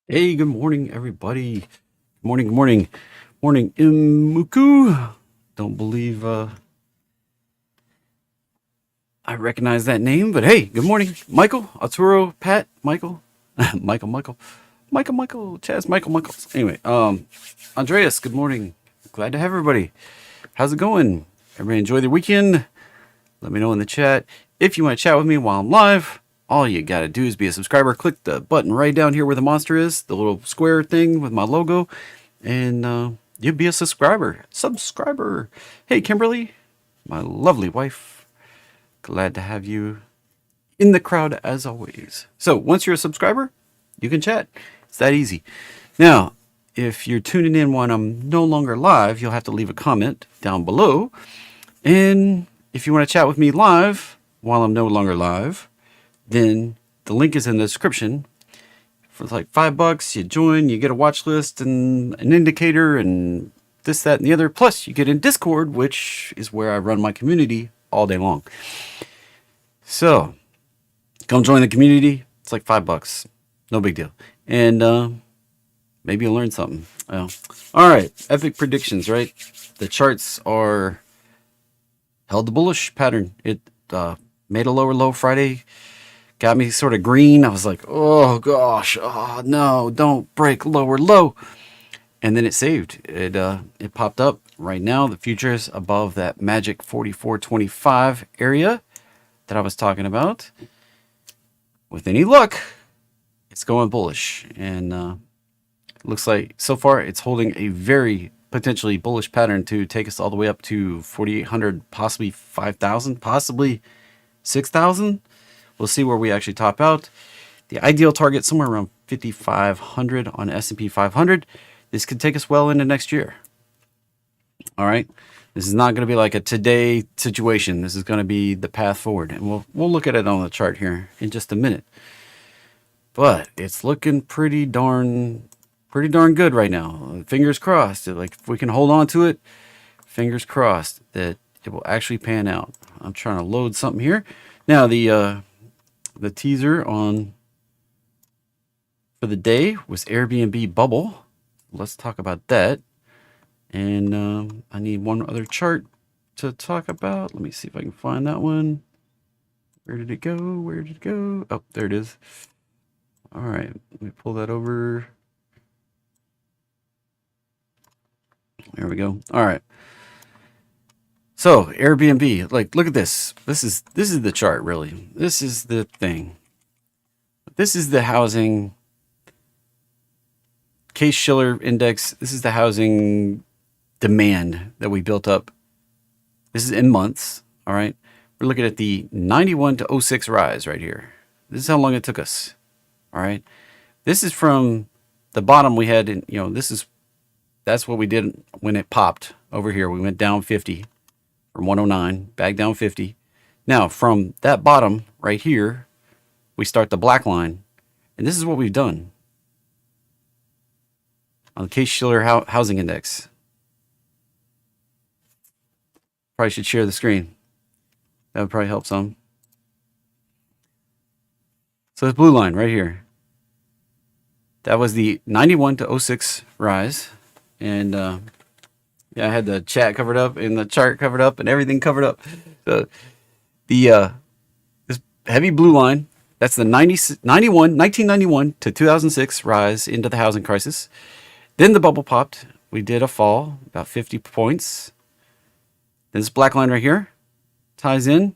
Hey, good morning, everybody. Good morning, good morning. Morning, Imuku. Don't believe I recognize that name, but hey, good morning, Michael, Arturo, Pat, Michael, Michael, Chaz, Michael. Anyway, Andreas, good morning. Glad to have everybody. How's it going? Everybody enjoy the weekend? Let me know in the chat. If you want to chat with me while I'm live, all you got to do is be a subscriber. Click the button right down here where the monster is, the little square thing with my logo, and you'll be a subscriber. Hey, Kimberly, my lovely wife. Glad to have you in the crowd as always. So once you're a subscriber, you can chat. It's that easy. Now, if you're tuning in when I'm no longer live, you'll have to leave a comment down below. And if you want to chat with me live while I'm no longer live, then the link is in the description. For like $5, you join, you get a watch list and an indicator and this, that, and the other. Plus, you get in Discord, which is where I run my community all day long. So, come join the community. It's like $5. No big deal. And maybe you'll learn something. Well, all right, epic predictions, right? The charts are held the bullish pattern. It made a lower low Friday. Got me sort of green. I was like, oh gosh, oh no, don't break lower low. And then it saved. It popped up. Right now, the futures above that magic 44.25 area that I was talking about. With any luck, it's going bullish. And looks like so far it's holding a very potentially bullish pattern to take us all the way up to 4,800, possibly 5,000, possibly 6,000. We'll see where we actually top out. The ideal target somewhere around 5,500 on S&P 500. This could take us well into next year. All right. This is not going to be like a today situation. This is going to be the path forward, and we'll look at it on the chart here in just a minute. But it's looking pretty darn good right now. Fingers crossed. Like if we can hold on to it, fingers crossed that it will actually pan out. I'm trying to load something here. Now the teaser on for the day was AirBNB bubble. Let's talk about that. And I need one other chart to talk about. Let me see if I can find that one. Where did it go? Where did it go? Oh, there it is. All right, let me pull that over. There we go. All right. So AirBNB, like, look at this. This is the chart, really. This is the thing. This is the housing Case-Shiller index. This is the housing demand that we built up. This is in months. All right. We're looking at the 91 to 06 rise right here. This is how long it took us. All right. This is from the bottom we had in, that's what we did when it popped over here. We went down 50 from 109, back down 50. Now, from that bottom right here, we start the black line. And this is what we've done on the Case-Shiller housing index. Probably should share the screen. That would probably help some. So this blue line right here, that was the 91 to 06 rise. And yeah, I had the chat covered up and the chart covered up and everything covered up. So the this heavy blue line, that's the 1991 to 2006 rise into the housing crisis. Then the bubble popped. We did a fall, about 50 points. Then this black line right here ties in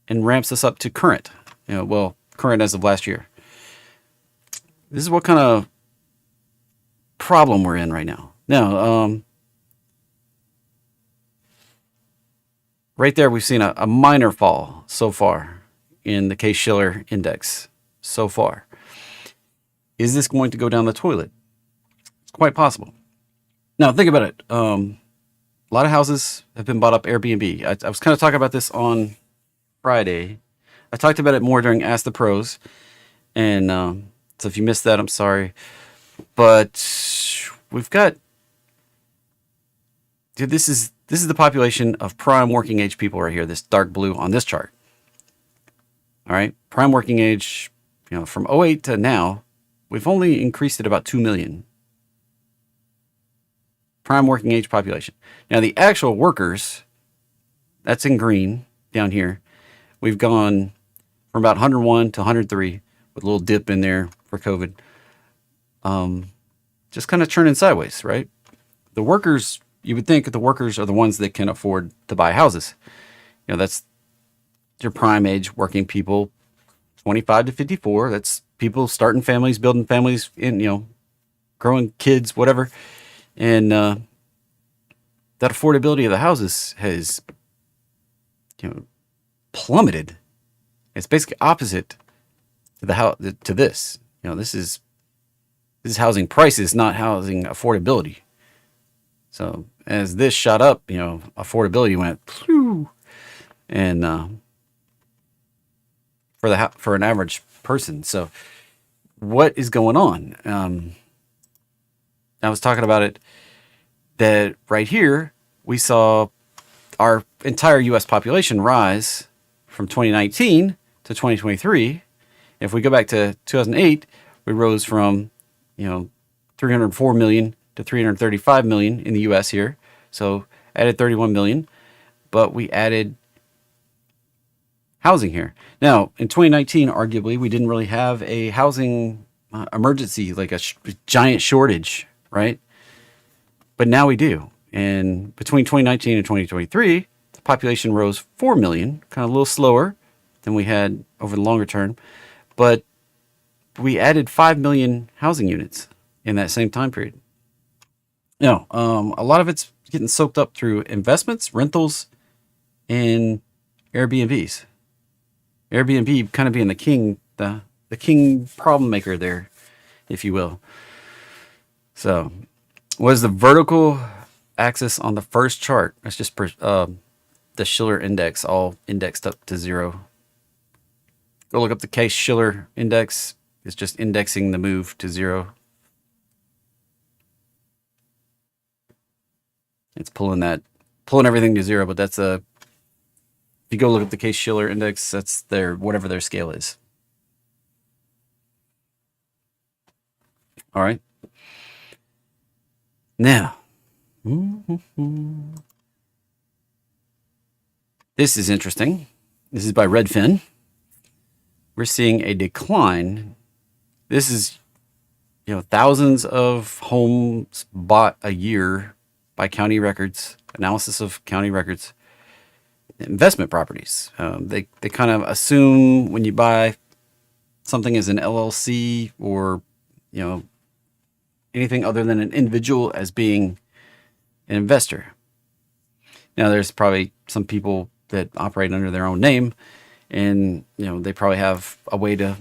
and ramps us up to current. Current as of last year. This is what kind of problem we're in right now. Now, right there, we've seen a minor fall so far in the Case-Shiller index so far. Is this going to go down the toilet? It's quite possible. Now, think about it. A lot of houses have been bought up AirBNB. I was kind of talking about this on Friday. I talked about it more during Ask the Pros. And so if you missed that, I'm sorry. But we've got... Dude, this is the population of prime working age people right here, this dark blue on this chart. All right? Prime working age, from 08 to now, we've only increased it about 2 million. Prime working age population. Now, the actual workers, that's in green down here. We've gone from about 101 to 103 with a little dip in there for COVID. Just kind of churning sideways, right? The workers, you would think the workers are the ones that can afford to buy houses. That's your prime age working people, 25 to 54. That's people starting families, building families, in growing kids, whatever. And that affordability of the houses has plummeted. It's basically opposite to this. This is housing prices, not housing affordability. So as this shot up, affordability went, phew, and for an average person. So what is going on? I was talking about it, that right here we saw our entire U.S. population rise from 2019 to 2023. If we go back to 2008, we rose from 304 million to 335 million in the U.S. here. So added 31 million, but we added housing here. Now, in 2019, arguably, we didn't really have a housing emergency, like a giant shortage, right? But now we do. And between 2019 and 2023, the population rose 4 million, kind of a little slower than we had over the longer term. But we added 5 million housing units in that same time period. A lot of it's getting soaked up through investments, rentals, and Airbnbs. Airbnb kind of being the king problem maker there, if you will. So, what is the vertical axis on the first chart? That's just the Shiller index, all indexed up to 0. Go look up the Case-Shiller index. It's just indexing the move to 0. It's pulling everything to 0, but that's if you go look at the Case-Shiller index, that's whatever their scale is. All right. Now, this is interesting. This is by Redfin. We're seeing a decline. This is, thousands of homes bought a year by county records, analysis of county records, investment properties. They kind of assume when you buy something as an LLC or, anything other than an individual as being an investor. Now, there's probably some people that operate under their own name, and they probably have a way to,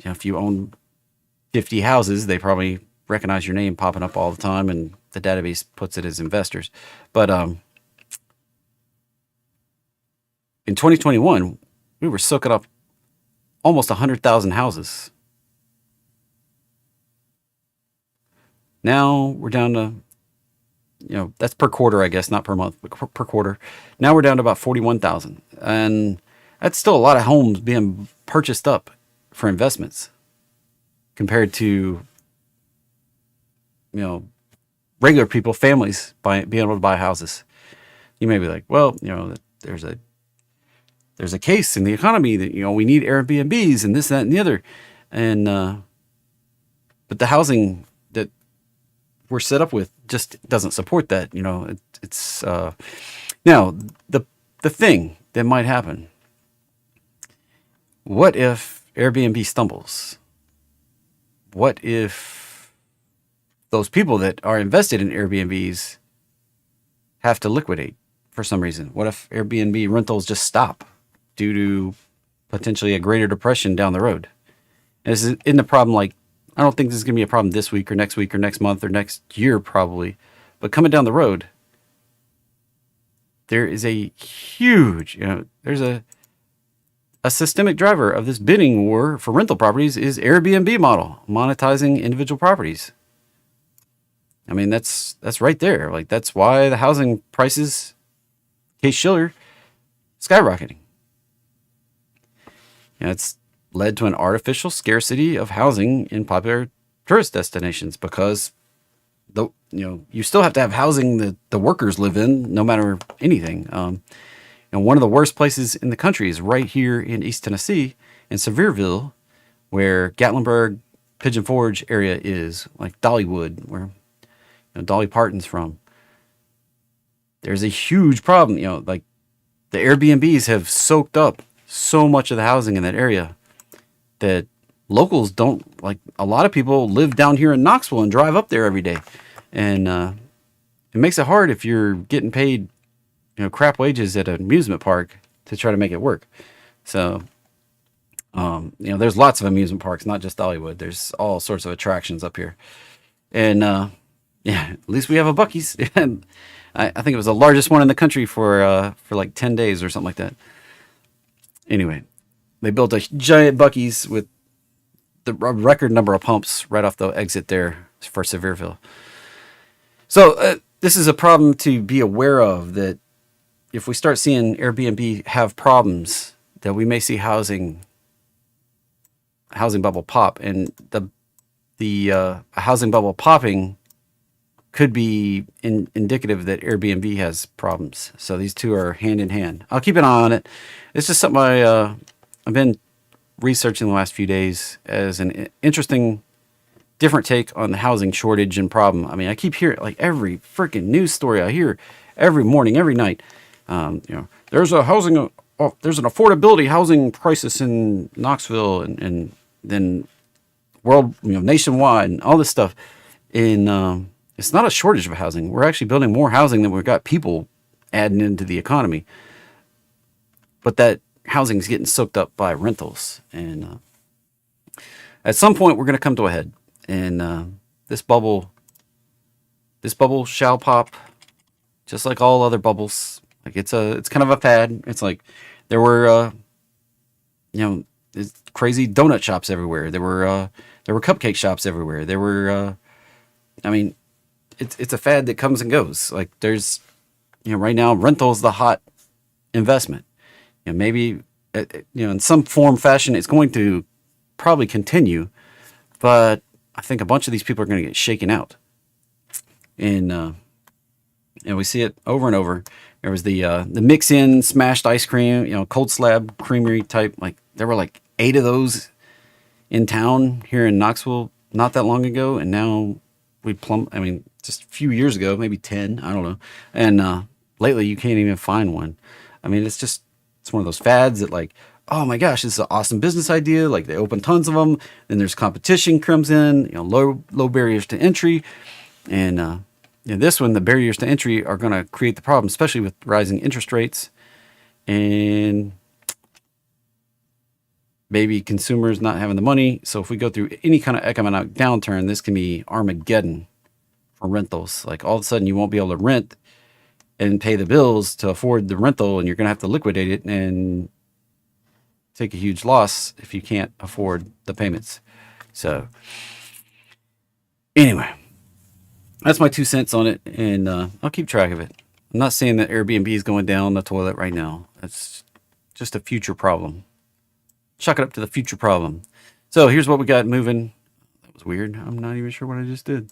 if you own 50 houses, they probably recognize your name popping up all the time, and the database puts it as investors. But in 2021, we were soaking up almost 100,000 houses. Now we're down to, that's per quarter, I guess, not per month, but per quarter. Now we're down to about 41,000. And that's still a lot of homes being purchased up for investments compared to, regular people, families being able to buy houses. You may be like, well, there's a case in the economy that, we need Airbnbs and this, that, and the other. And, but the housing that we're set up with just doesn't support that. It's now the thing that might happen. What if Airbnb stumbles? What if those people that are invested in Airbnbs have to liquidate for some reason? What if Airbnb rentals just stop due to potentially a greater depression down the road? And this isn't the problem. Like, I don't think this is going to be a problem this week or next month or next year, probably. But coming down the road, there is a huge, there's a systemic driver of this bidding war for rental properties is Airbnb model, monetizing individual properties. I mean, that's right there. Like, that's why the housing prices, Case-Shiller, skyrocketing. It's led to an artificial scarcity of housing in popular tourist destinations because you still have to have housing that the workers live in, no matter anything. One of the worst places in the country is right here in East Tennessee, in Sevierville, where Gatlinburg, Pigeon Forge area is, like Dollywood, where Dolly Parton's from. There's a huge problem. Like the Airbnbs have soaked up so much of the housing in that area that locals don't like. A lot of people live down here in Knoxville and drive up there every day, and it makes it hard if you're getting paid crap wages at an amusement park to try to make it work. So there's lots of amusement parks, not just Dollywood. There's all sorts of attractions up here, and at least we have a Buc-ee's. And I think it was the largest one in the country for like 10 days or something like that. Anyway, they built a giant Buc-ee's with the record number of pumps right off the exit there for Sevierville. So this is a problem to be aware of, that if we start seeing Airbnb have problems, that we may see housing bubble pop, and the housing bubble popping could be indicative that Airbnb has problems. So these two are hand in hand. I'll keep an eye on it. It's just something I've been researching the last few days as an interesting, different take on the housing shortage and problem. I mean, I keep hearing, like, every freaking news story I hear every morning, every night. There's an affordability housing crisis in Knoxville, and then nationwide, and all this stuff. And it's not a shortage of housing. We're actually building more housing than we've got people adding into the economy. But that housing is getting soaked up by rentals, and at some point we're going to come to a head. And this bubble shall pop, just like all other bubbles. Like it's kind of a fad. It's like there were crazy donut shops everywhere. There were cupcake shops everywhere. There were it's a fad that comes and goes. Like there's right now rental's the hot investment. Maybe in some form fashion it's going to probably continue, but I think a bunch of these people are going to get shaken out. And we see it over and over. There was the mix-in smashed ice cream, cold slab creamery type. Like there were like 8 of those in town here in Knoxville not that long ago, and now just a few years ago, maybe 10, I don't know. And lately you can't even find one. I mean, it's one of those fads that, like, oh my gosh, this is an awesome business idea. Like they open tons of them. Then there's competition comes in, low barriers to entry. And this one, the barriers to entry are going to create the problem, especially with rising interest rates and maybe consumers not having the money. So if we go through any kind of economic downturn, this can be Armageddon for rentals. Like all of a sudden you won't be able to rent and pay the bills to afford the rental, and you're going to have to liquidate it and take a huge loss if you can't afford the payments. So anyway, that's my 2 cents on it, and I'll keep track of it. I'm not saying that Airbnb is going down the toilet right now. That's just a future problem. Chalk it up to the future problem. So here's what we got moving. That was weird. I'm not even sure what I just did.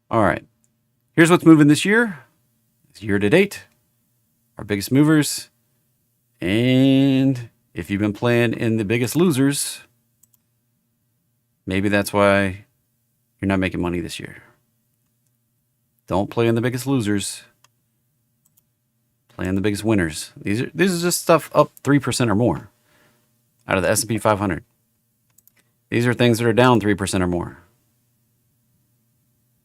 All right. Here's what's moving this year. It's year to date. Our biggest movers. And if you've been playing in the Biggest Losers, maybe that's why you're not making money this year. Don't play in the Biggest Losers. Play in the Biggest Winners. These are just stuff up 3% or more out of the S&P 500. These are things that are down 3% or more.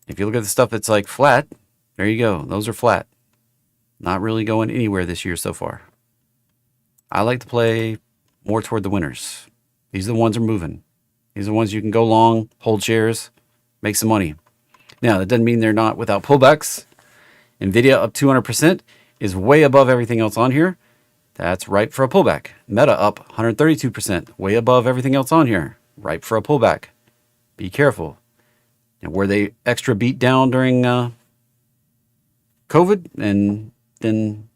If you look at the stuff that's like flat, there you go. Those are flat. Not really going anywhere this year so far. I like to play more toward the winners. These are the ones that are moving. These are the ones you can go long, hold shares, make some money. Now, that doesn't mean they're not without pullbacks. NVIDIA up 200% is way above everything else on here. That's ripe for a pullback. Meta up 132%, way above everything else on here. Ripe for a pullback. Be careful. And were they extra beat down during COVID and then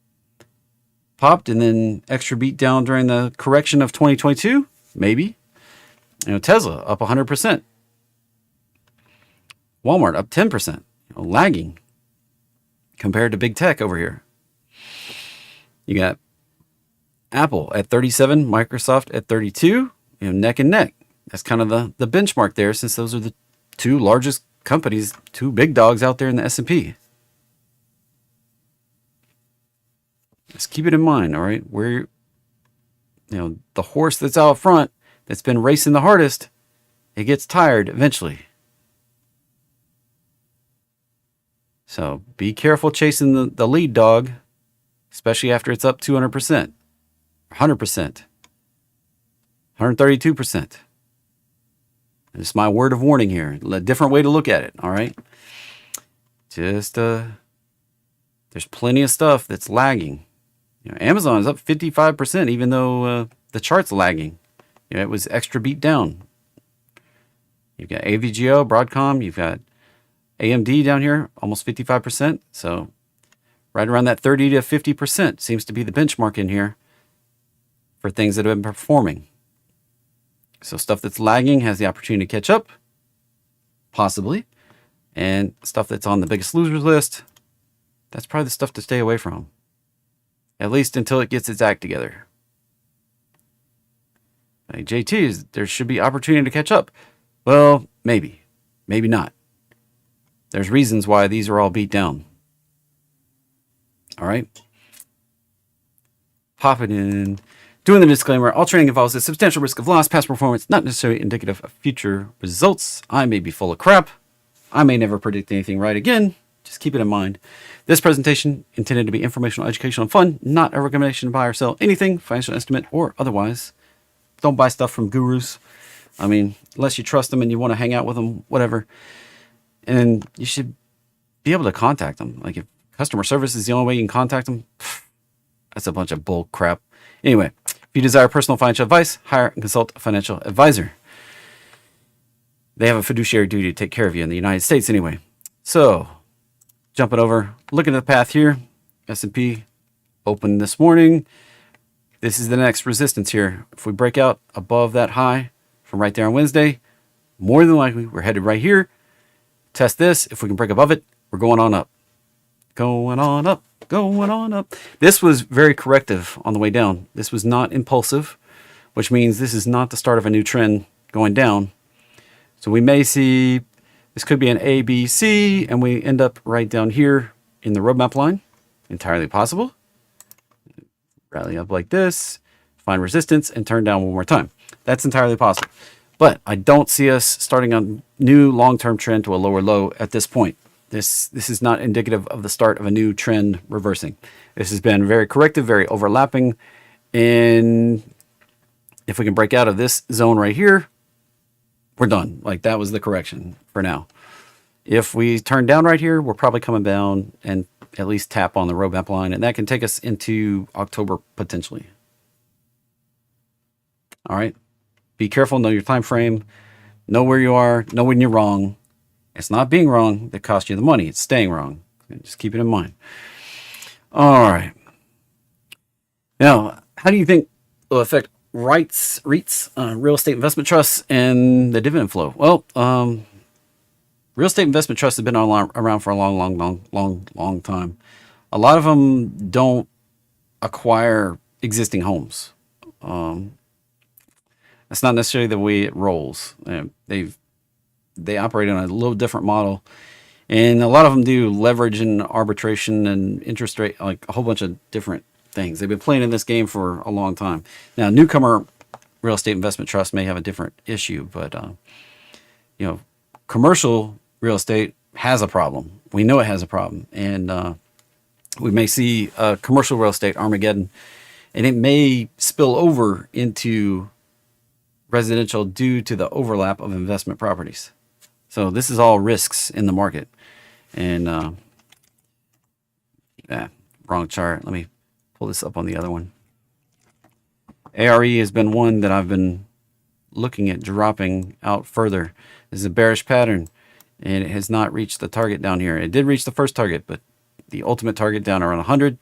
popped, and then extra beat down during the correction of 2022? Maybe. Tesla up 100%. Walmart up 10%. Lagging compared to big tech over here. You got Apple at 37, Microsoft at 32, neck and neck. That's kind of the benchmark there, since those are the two largest companies, two big dogs out there in the S&P. Just keep it in mind, all right? Where, the horse that's out front, that's been racing the hardest, it gets tired eventually. So be careful chasing the lead dog, especially after it's up 200%, 100%, 132%. It's my word of warning here. A different way to look at it, all right? Just, there's plenty of stuff that's lagging. Amazon is up 55%, even though the chart's lagging. It was extra beat down. You've got AVGO, Broadcom, you've got AMD down here, almost 55%. So right around that 30 to 50% seems to be the benchmark in here for things that have been performing. So stuff that's lagging has the opportunity to catch up, possibly. And stuff that's on the biggest losers list, that's probably the stuff to stay away from. At least until it gets its act together. Like JT, there should be opportunity to catch up. Well, maybe. Maybe not. There's reasons why these are all beat down. All right. Pop it in. Doing the disclaimer, all trading involves a substantial risk of loss. Past performance not necessarily indicative of future results. I may be full of crap. I may never predict anything right again. Just keep it in mind. This presentation intended to be informational, educational, and fun, not a recommendation to buy or sell anything, financial estimate, or otherwise. Don't buy stuff from gurus. I mean, unless you trust them and you want to hang out with them, whatever. And you should be able to contact them. Like if customer service is the only way you can contact them, that's a bunch of bull crap. Anyway, if you desire personal financial advice, hire and consult a financial advisor. They have a fiduciary duty to take care of you in the United States anyway. So, jumping over, looking at the path here, S&P opened this morning. This is the next resistance here. If we break out above that high from right there on Wednesday, more than likely we're headed right here. Test this. If we can break above it, we're going on up. Going on up. Going on up. This was very corrective on the way down. This was not impulsive, which means this is not the start of a new trend going down. So we may see, this could be an A, B, C, and we end up right down here in the roadmap line. Entirely possible. Rally up like this, find resistance, and turn down one more time. That's entirely possible. But I don't see us starting a new long-term trend to a lower low at this point. This is not indicative of the start of a new trend reversing. This has been very corrective, very overlapping. And if we can break out of this zone right here, we're done. Like that was the correction for now. If we turn down right here, we're probably coming down and at least tap on the roadmap line. And that can take us into October potentially. All right. Be careful. Know your time frame. Know where you are. Know when you're wrong. It's not being wrong that costs you the money. It's staying wrong. Just keep it in mind. All right. Now, how do you think it will affect REITs, real estate investment trusts, and the dividend flow? Well, real estate investment trusts have been around for a long time. A lot of them don't acquire existing homes. That's not necessarily the way it rolls. They operate on a little different model, and a lot of them do leverage and arbitration and interest rate, like a whole bunch of different things. They've been playing in this game for a long time. Now, newcomer real estate investment trusts may have a different issue, but commercial real estate has a problem. We know it has a problem, and we may see a commercial real estate Armageddon, and it may spill over into residential due to the overlap of investment properties. So this is all risks in the market. And wrong chart. Let me pull this up on the other one. ARE has been one that I've been looking at dropping out further. This is a bearish pattern, and it has not reached the target down here. It did reach the first target, but the ultimate target down around 100.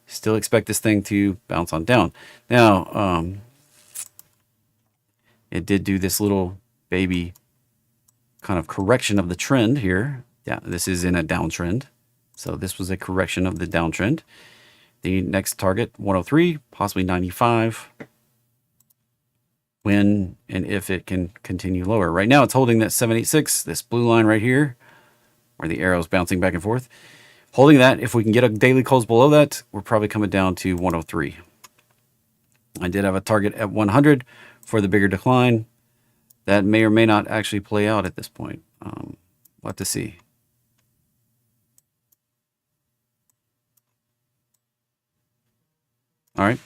Still expect this thing to bounce on down. Now, It did do this little baby kind of correction of the trend here. Yeah, this is in a downtrend. So this was a correction of the downtrend. The next target, 103, possibly 95. When and if it can continue lower. Right now it's holding that 786, this blue line right here, where the arrow's bouncing back and forth. Holding that, if we can get a daily close below that, we're probably coming down to 103. I did have a target at 100 for the bigger decline. That may or may not actually play out at this point. We'll have to see. All right.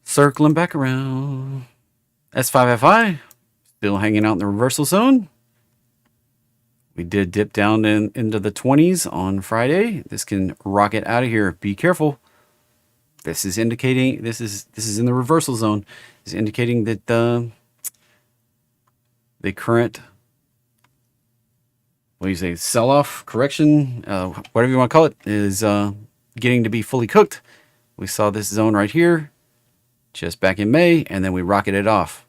Circling back around. S5FI, still hanging out in the reversal zone. We did dip down into the 20s on Friday. This can rocket out of here. Be careful. This is indicating, this is in the reversal zone. It's indicating that the current, what do you say, sell-off, correction, whatever you want to call it, is getting to be fully cooked. We saw this zone right here just back in May, and then we rocketed off.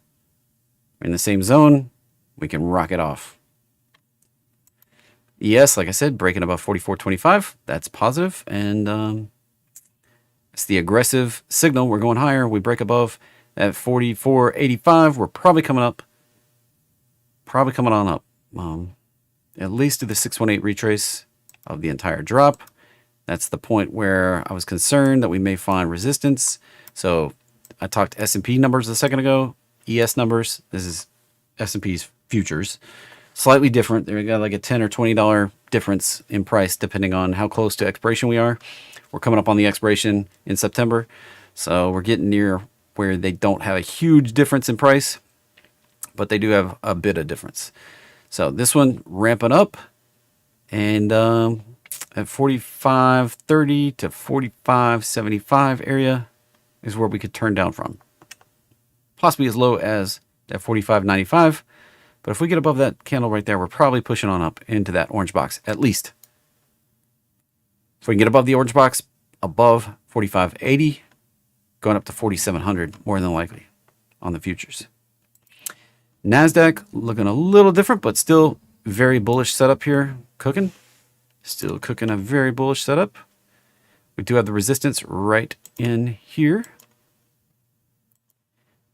In the same zone, we can rocket off. ES, like I said, breaking above 44.25. That's positive, and it's the aggressive signal. We're going higher. We break above at 44.85. We're probably coming up. Probably coming on up. At least to the 618 retrace of the entire drop. That's the point where I was concerned that we may find resistance. So I talked S&P numbers a second ago. ES numbers. This is S&P's futures. Slightly different. They got like a $10 or $20 difference in price depending on how close to expiration we are. We're coming up on the expiration in September. So we're getting near where they don't have a huge difference in price, but they do have a bit of difference. So this one ramping up, and at 45.30 to 45.75 area is where we could turn down from. Possibly as low as that 45.95. But if we get above that candle right there, we're probably pushing on up into that orange box, at least. If we can get above the orange box, above 45.80, going up to 4,700, more than likely, on the futures. NASDAQ looking a little different, but still very bullish setup here, cooking. Still cooking a very bullish setup. We do have the resistance right in here.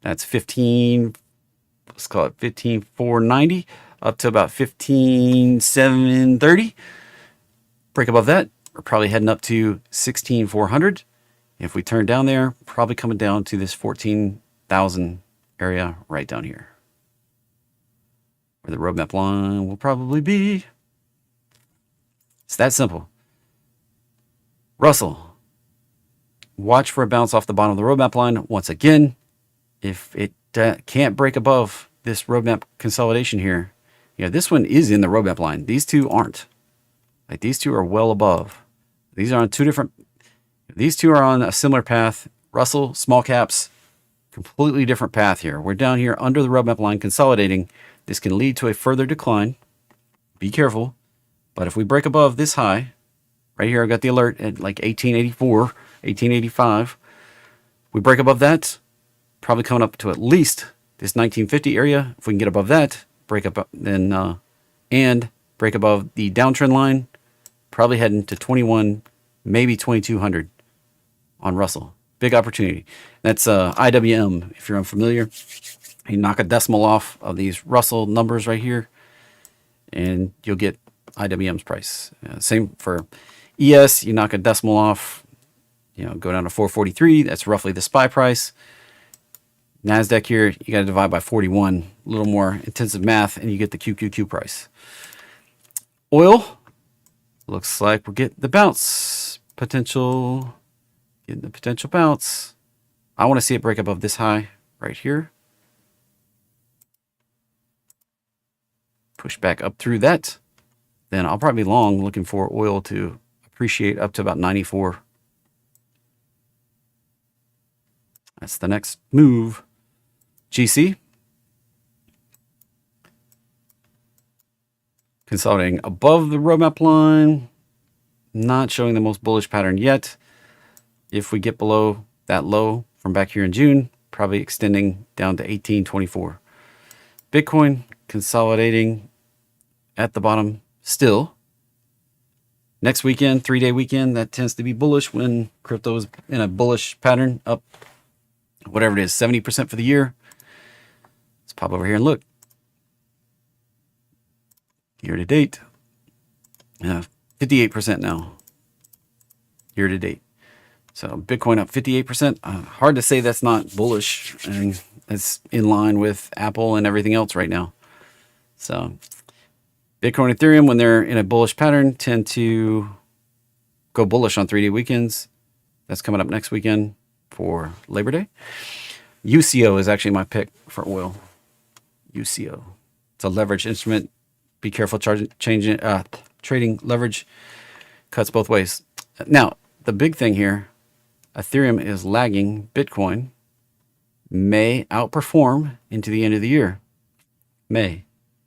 That's 15, let's call it 15,490 up to about 15,730. Break above that, we're probably heading up to 16,400. If we turn down there, probably coming down to this 14,000 area right down here, where the roadmap line will probably be. It's that simple. Russell, watch for a bounce off the bottom of the roadmap line once again. If it can't break above this roadmap consolidation here, this one is in the roadmap line. These two aren't. Like, these two are well above. These are on two different. These two are on a similar path. Russell, small caps, completely different path here. We're down here under the roadmap line consolidating. This can lead to a further decline. Be careful. But if we break above this high, right here, I got the alert at like 1884, 1885. We break above that, probably coming up to at least this 1950 area. If we can get above that, break up, then and break above the downtrend line, probably heading to 21, maybe 2200 on Russell. Big opportunity. That's IWM, if you're unfamiliar. You knock a decimal off of these Russell numbers right here, and you'll get IWM's price. Same for ES. You knock a decimal off, go down to 443. That's roughly the SPY price. NASDAQ here, you got to divide by 41. A little more intensive math, and you get the QQQ price. Oil, looks like we're getting the bounce potential. Getting the potential bounce. I want to see it break above this high right here. Push back up through that. Then I'll probably be long, looking for oil to appreciate up to about 94. That's the next move. GC. Consolidating above the roadmap line. Not showing the most bullish pattern yet. If we get below that low from back here in June, probably extending down to 1824. Bitcoin consolidating at the bottom still. Next weekend, 3-day weekend, that tends to be bullish when crypto is in a bullish pattern, up whatever it is, 70% for the year. Let's pop over here and look. Year to date, 58% now. Year to date. So Bitcoin up 58%. Hard to say that's not bullish. I mean, it's in line with Apple and everything else right now. So Bitcoin and Ethereum, when they're in a bullish pattern, tend to go bullish on 3-day weekends. That's coming up next weekend for Labor Day. UCO is actually my pick for oil. UCO. It's a leverage instrument. Be careful trading leverage. Cuts both ways. Now, the big thing here, Ethereum is lagging Bitcoin. May outperform into the end of the year. May.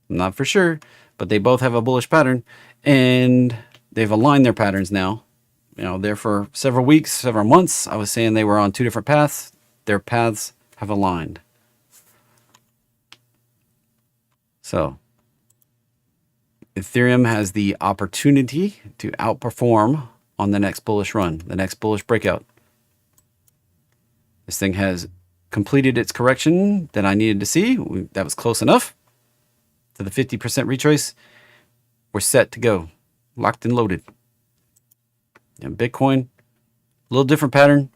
I'm not for sure, but they both have a bullish pattern, and they've aligned their patterns now. You know, there for several weeks, several months, I was saying they were on two different paths. Their paths have aligned. So Ethereum has the opportunity to outperform on the next bullish run, the next bullish breakout. This thing has completed its correction that I needed to see. That was close enough to the 50% retrace. We're set to go, locked and loaded. And Bitcoin, a little different pattern,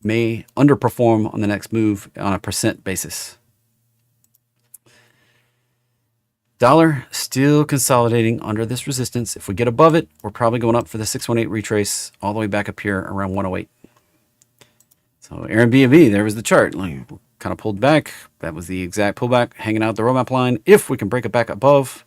may underperform on the next move on a percent basis. Dollar still consolidating under this resistance. If we get above it, we're probably going up for the 618 retrace all the way back up here around 108. So AirBNB, there was the chart. Like, kind of pulled back. That was the exact pullback, hanging out the roadmap line. If we can break it back above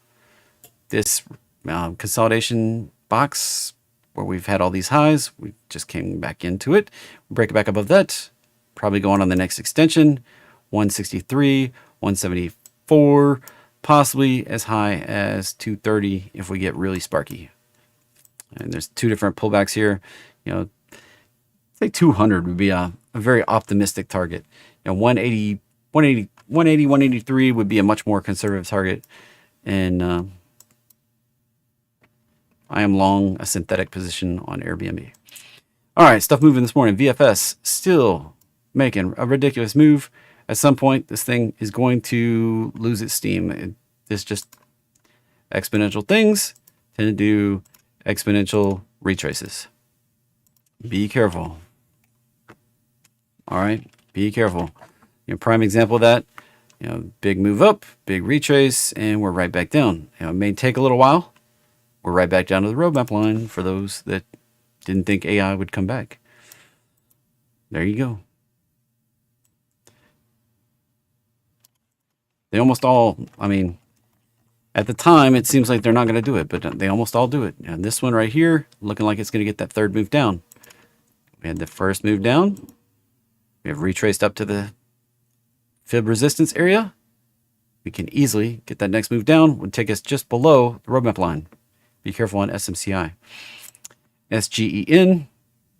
this consolidation box where we've had all these highs, we just came back into it. Break it back above that. Probably going on the next extension, 163, 174. Possibly as high as 230 if we get really sparky. And there's two different pullbacks here. You know, say 200 would be a very optimistic target. You know, 183 would be a much more conservative target. And I am long a synthetic position on AirBNB. All right, stuff moving this morning. VFS still making a ridiculous move. At some point, this thing is going to lose its steam. It's just exponential things tend to do exponential retraces. Be careful. All right, be careful. You know, prime example of that. You know, big move up, big retrace, and we're right back down. You know, it may take a little while. We're right back down to the roadmap line for those that didn't think AI would come back. There you go. They almost all, I mean, at the time, it seems like they're not going to do it, but they almost all do it. And this one right here, looking like it's going to get that third move down. We had the first move down. We have retraced up to the fib resistance area. We can easily get that next move down. Would take us just below the roadmap line. Be careful on SMCI. SGEN,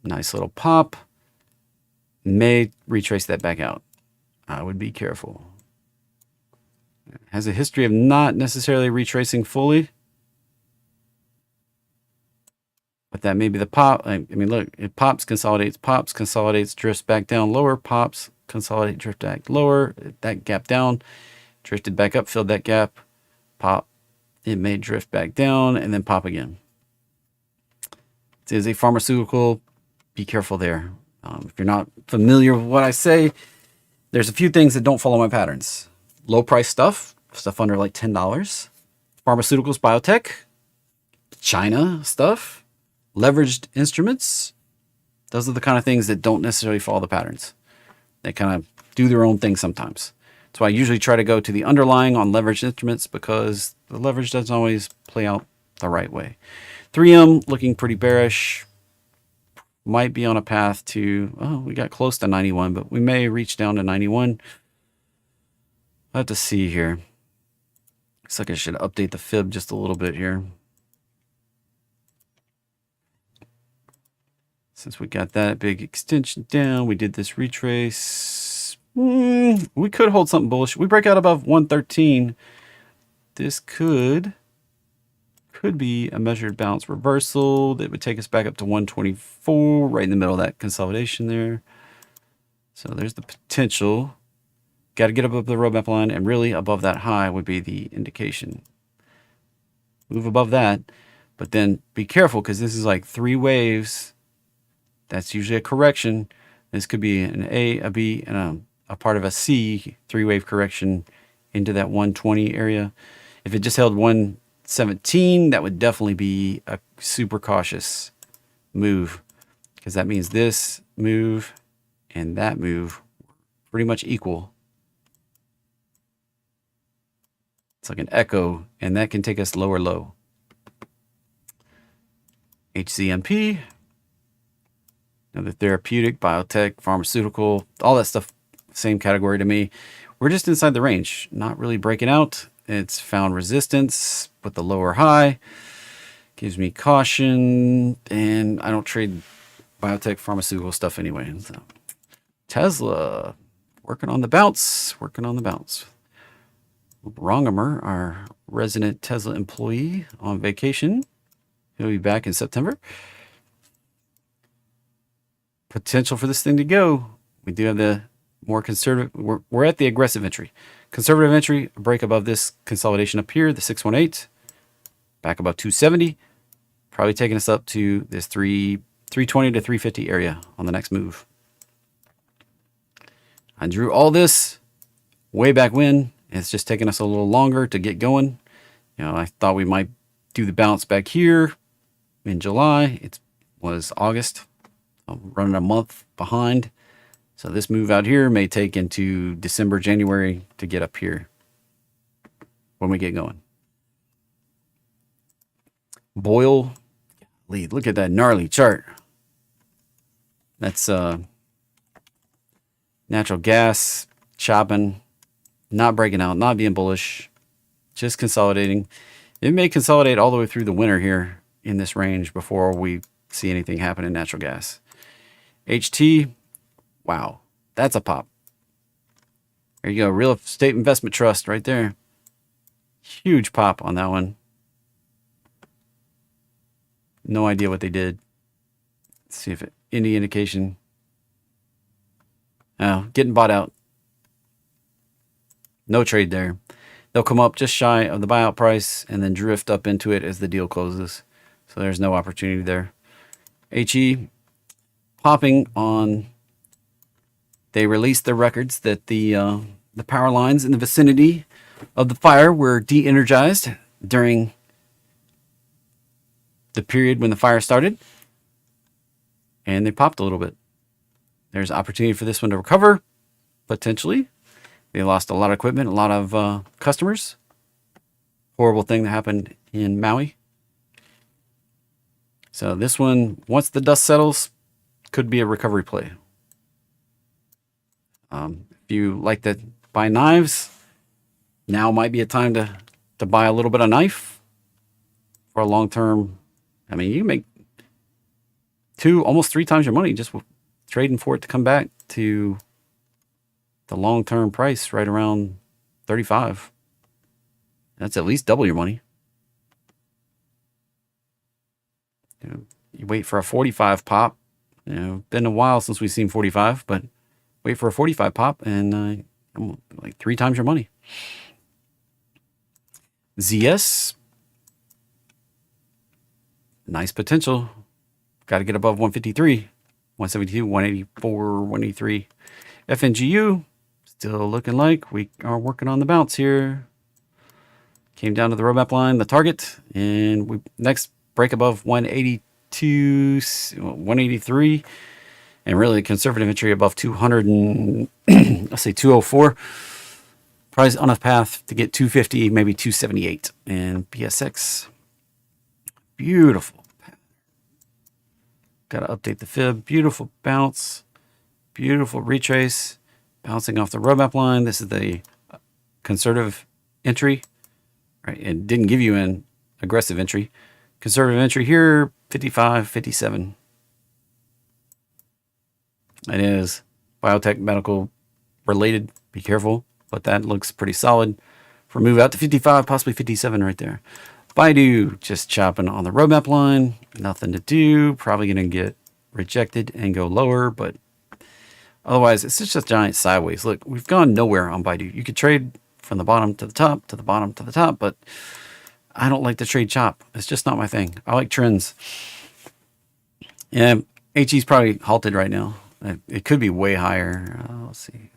nice little pop. May retrace that back out. I would be careful. Has a history of not necessarily retracing fully. But that may be the pop. I mean, look, it pops, consolidates, drifts back down lower, pops, consolidate, drift back lower, that gap down, drifted back up, filled that gap, pop. It may drift back down and then pop again. It is a pharmaceutical. Be careful there. If you're not familiar with what I say, there's a few things that don't follow my patterns. Low price stuff under like $10. Pharmaceuticals, biotech, China stuff, leveraged instruments. Those are the kind of things that don't necessarily follow the patterns. They kind of do their own thing sometimes. That's why I usually try to go to the underlying on leveraged instruments, because the leverage doesn't always play out the right way. 3M looking pretty bearish. Might be on a path to, oh, we got close to 91, but we may reach down to 91. I'll have to see here. Looks like I should update the fib just a little bit here. Since we got that big extension down, we did this retrace. We could hold something bullish. We break out above 113. This could be a measured bounce reversal that would take us back up to 124, right in the middle of that consolidation there. So there's the potential. Got to get above the roadmap line, and really above that high would be the indication. Move above that, but then be careful because this is like 3 waves. That's usually a correction. This could be an A, a B, and a part of a C 3-wave correction into that 120 area. If it just held 117, that would definitely be a super cautious move, because that means this move and that move pretty much equal. It's like an echo, and that can take us lower low. HCMP, another therapeutic, biotech, pharmaceutical, all that stuff, same category to me. We're just inside the range, not really breaking out. It's found resistance with the lower high. Gives me caution, and I don't trade biotech, pharmaceutical stuff anyway. So Tesla, working on the bounce, Rongamer, our resident Tesla employee, on vacation. He'll be back in September. Potential for this thing to go. We do have the more conservative. We're at the aggressive entry. Conservative entry, a break above this consolidation up here, the 618. Back above 270. Probably taking us up to this 320 to 350 area on the next move. I drew all this way back when. It's just taking us a little longer to get going. You know, I thought we might do the bounce back here in July. It was August. I'm running a month behind. So this move out here may take into December, January to get up here when we get going. Boyle lead. Look at that gnarly chart. That's natural gas chopping. Not breaking out, not being bullish, just consolidating. It may consolidate all the way through the winter here in this range before we see anything happen in natural gas. HT, wow, that's a pop. There you go, real estate investment trust right there. Huge pop on that one. No idea what they did. Let's see if any indication. Oh, getting bought out. No trade there. They'll come up just shy of the buyout price and then drift up into it as the deal closes. So there's no opportunity there. HE popping on. They released the records that the power lines in the vicinity of the fire were de-energized during the period when the fire started. And they popped a little bit. There's opportunity for this one to recover, potentially. They lost a lot of equipment, a lot of customers. Horrible thing that happened in Maui. So this one, once the dust settles, could be a recovery play. If you like to buy knives, now might be a time to buy a little bit of knife for a long term. I mean, you make almost 3 times your money just trading for it to come back to the long-term price right around 35. That's at least double your money. You wait for a 45 pop. Been a while since we've seen 45, but wait for a 45 pop and like 3 times your money. ZS, nice potential. Got to get above 153, 172, 184, 183. FNGU, still looking like we are working on the bounce here. Came down to the roadmap line, the target, and we next break above 182, 183, and really conservative entry above 200 and let's say 204. Probably on a path to get 250, maybe 278. And PSX, beautiful. Got to update the fib. Beautiful bounce, beautiful retrace, bouncing off the roadmap line. This is the conservative entry. Right, it didn't give you an aggressive entry. Conservative entry here, 55, 57. It is biotech, medical, related. Be careful, but that looks pretty solid for move out to 55, possibly 57 right there. Baidu just chopping on the roadmap line. Nothing to do. Probably going to get rejected and go lower, but otherwise it's just a giant sideways. Look, we've gone nowhere on Baidu. You could trade from the bottom to the top, to the bottom to the top, but I don't like to trade chop. It's just not my thing. I like trends. Yeah, HE's probably halted right now. It could be way higher. Let's see.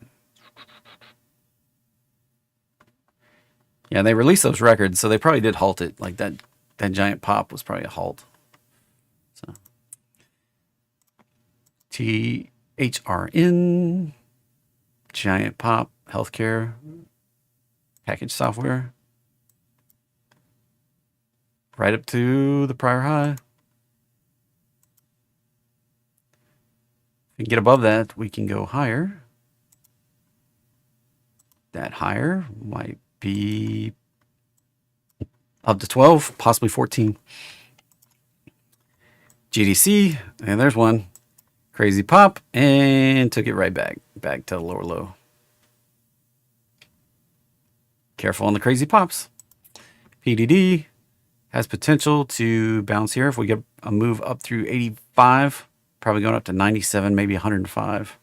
Yeah, they released those records, so they probably did halt it. Like that giant pop was probably a halt. So THRN, giant pop, healthcare, package software, right up to the prior high. If we can get above that, we can go higher. That higher might be up to 12, possibly 14. GDC, and there's one. Crazy pop, and took it right back to the lower low. Careful on the crazy pops. PDD has potential to bounce here if we get a move up through 85, probably going up to 97, maybe 105.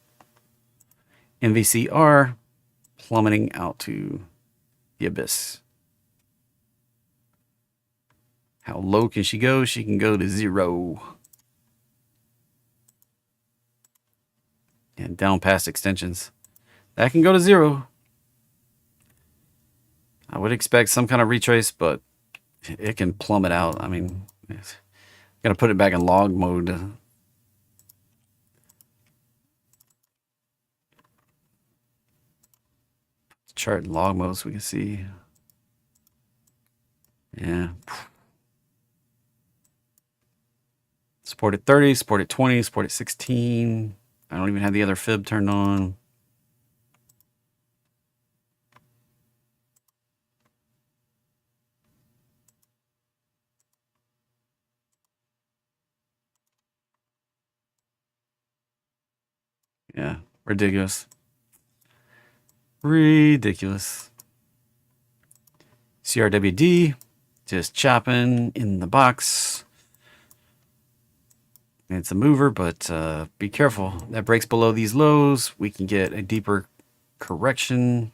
MVCR plummeting out to the abyss. How low can she go? She can go to 0. And down past extensions. That can go to 0. I would expect some kind of retrace, but it can plummet out. I mean, gotta put it back in log mode. Chart in log mode so we can see. Yeah. Support at 30, support at 20, support at 16. I don't even have the other fib turned on. Yeah, ridiculous. Ridiculous. CRWD just chopping in the box. It's a mover, but be careful. That breaks below these lows. We can get a deeper correction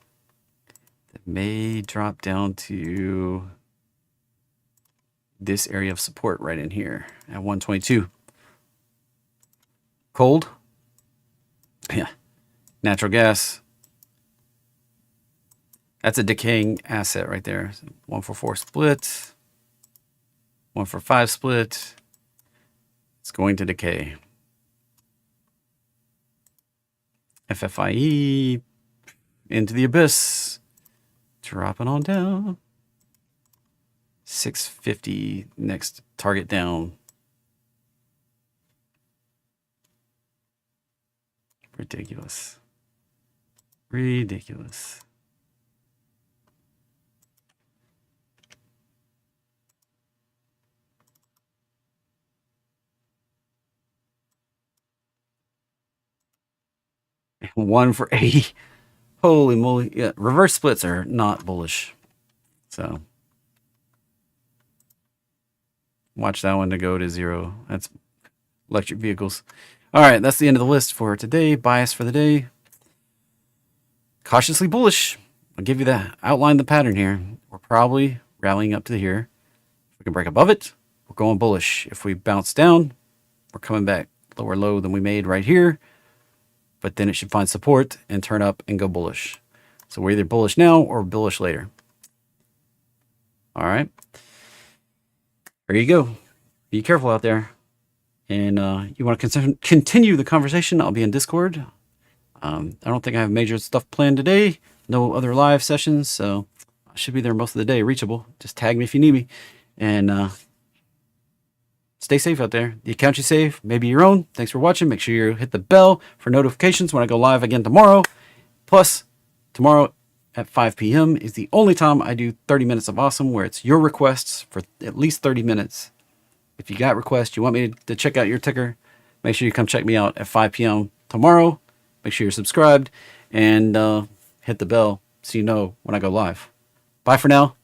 that may drop down to this area of support right in here at 122. Cold. Yeah. Natural gas. That's a decaying asset right there. 144 split. 145 split. It's going to decay. FFIE into the abyss. Dropping on down. 650 next target down. Ridiculous. Ridiculous. One for 80. Holy moly. Yeah, reverse splits are not bullish. So watch that one to go to 0. That's electric vehicles. All right, that's the end of the list for today. Bias for the day. Cautiously bullish. I'll give you that. Outline the pattern here. We're probably rallying up to here. If we can break above it, we're going bullish. If we bounce down, we're coming back lower low than we made right here. But then it should find support and turn up and go bullish. So we're either bullish now or bullish later. All right. There you go. Be careful out there. And you want to continue the conversation, I'll be in Discord. I don't think I have major stuff planned today. No other live sessions, so I should be there most of the day, reachable. Just tag me if you need me. And stay safe out there. The account you save, maybe your own. Thanks for watching. Make sure you hit the bell for notifications when I go live again tomorrow. Plus, tomorrow at 5 p.m. is the only time I do 30 minutes of awesome, where it's your requests for at least 30 minutes. If you got requests, you want me to check out your ticker, make sure you come check me out at 5 p.m. tomorrow. Make sure you're subscribed. and hit the bell so you know when I go live. Bye for now.